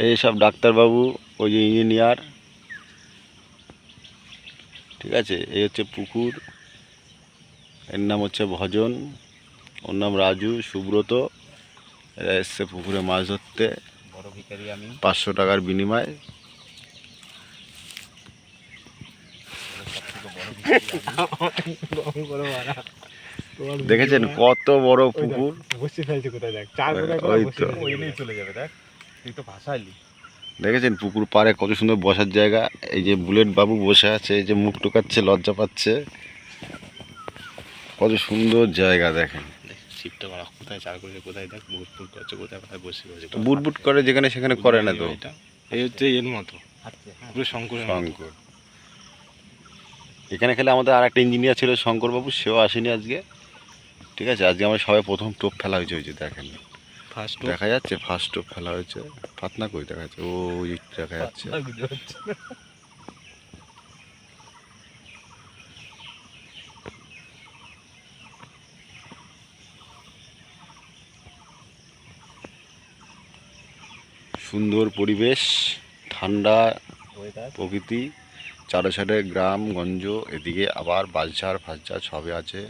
এই সব ডাক্তারবাবু, ওই যে ইঞ্জিনিয়ার, ঠিক আছে। এই হচ্ছে পুকুর, এর নাম হচ্ছে ভজন, ওর নাম রাজু, সুব্রত। এরা এসছে পুকুরে মাছ ধরতে, বড় ভিখারি আমি। 500 টাকার বিনিময়ে। দেখেছেন কত বড় পুকুর, বসে ফেলছে কোথায় দেখ, 4 ফুটা করে বসে ওইখানেই চলে যাবে। দেখ তুই তো ভাসাইলি। দেখেছেন পুকুর পাড়ে কত সুন্দর বসার জায়গা। এই যে বুলেট বাবু বসে আছে, এই যে মুখ টুকাচ্ছে, লজ্জা পাচ্ছে। কত সুন্দর জায়গা দেখেন। ছিপটা মারা কোথায়, চার করে কোথায় দেখ বুট বুট করছে, কোথায় কোথায় বসে বসে বুট বুট করে যেখানে সেখানে করে না তো। এই হচ্ছে এর মতো পুরো শঙ্কর। এখানে খেলে আমাদের আর একটা ইঞ্জিনিয়ার ছিল শঙ্করবাবু, সেও আসেনি আজকে, ঠিক আছে। আজকে আমরা সবাই প্রথম টোপ ফেলা হয়েছে, ওই যে দেখেন ফার্স্ট দেখা যাচ্ছে, ফার্স্ট টোপ ফেলা হয়েছে। ফাতনা কই দেখা যাচ্ছে, ওই দেখা যাচ্ছে। সুন্দর পরিবেশ, ঠান্ডা প্রকৃতি, চারো সাইডে গ্রাম গঞ্জ, এদিকে আবার বাঁশঝাড় ফাঁসঝাড় সবই আছে।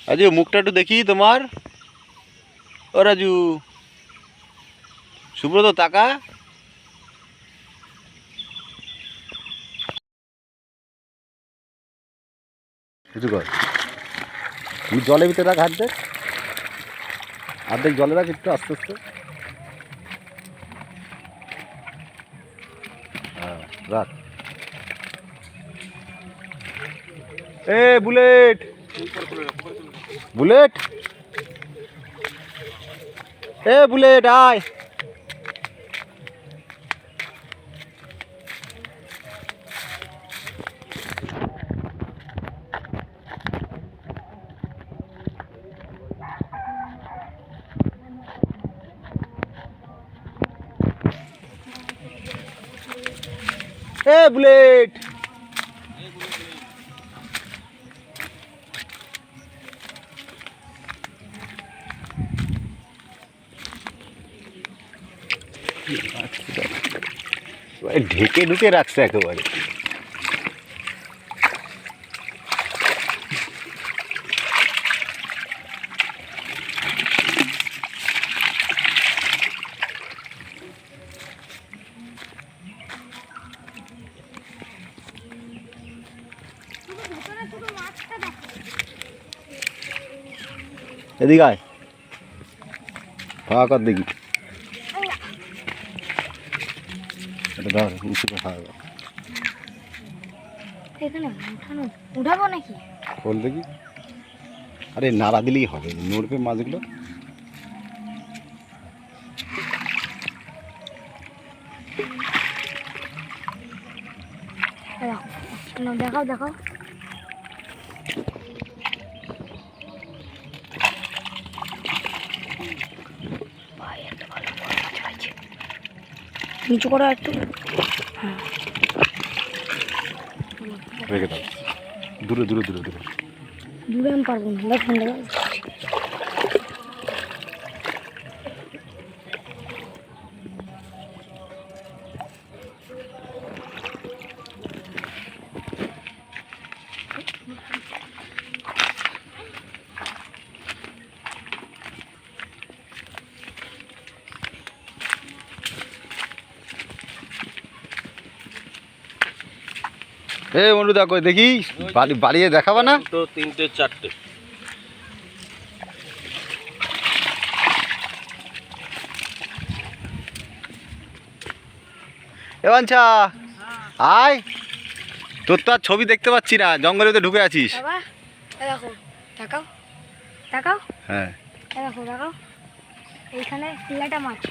রাজু মুখটা একটু দেখি তোমার, ও রাজু, সুব্রত তাকা। কিছু কর, তুমি জলের ভিতরে রাখ, অর্ধেক অর্ধেক জলে রাখ, একটু আস্তে আস্তে। হ্যাঁ রাখ। এ বুলেট, বুলেট, এ বুলেট আয়। এ বুলেট, ঢেকে ঢুকে রাখছে একেবারে। এদিকে আয়, ফাঁকা কর দেখি। ধর উঁচুটা ফাঁকা, এখানে উঠানো উঠাবো নাকি? খোল দেখি। আরে নাড়া দিলেই হবে, নড়বে মাছগুলো। দেখাও দেখাও। নিচু করো একটু, রেখে দাও, দূরে দূরে দূরে দূরে। দূরে আমি পারবো না, দেখুন এ বন্ধু দেখো দেখি, বাড়িয়ে দেখাবা না তো 3টে 4টে। এ বাঞ্ছা আয়, তোর তো আর ছবি দেখতে পাচ্ছি না, জঙ্গলে তো ঢুকে আছিস। দেখো, দেখাও দেখাও। হ্যাঁ দেখো দেখাও, এইখানে পিলাটা মাছ।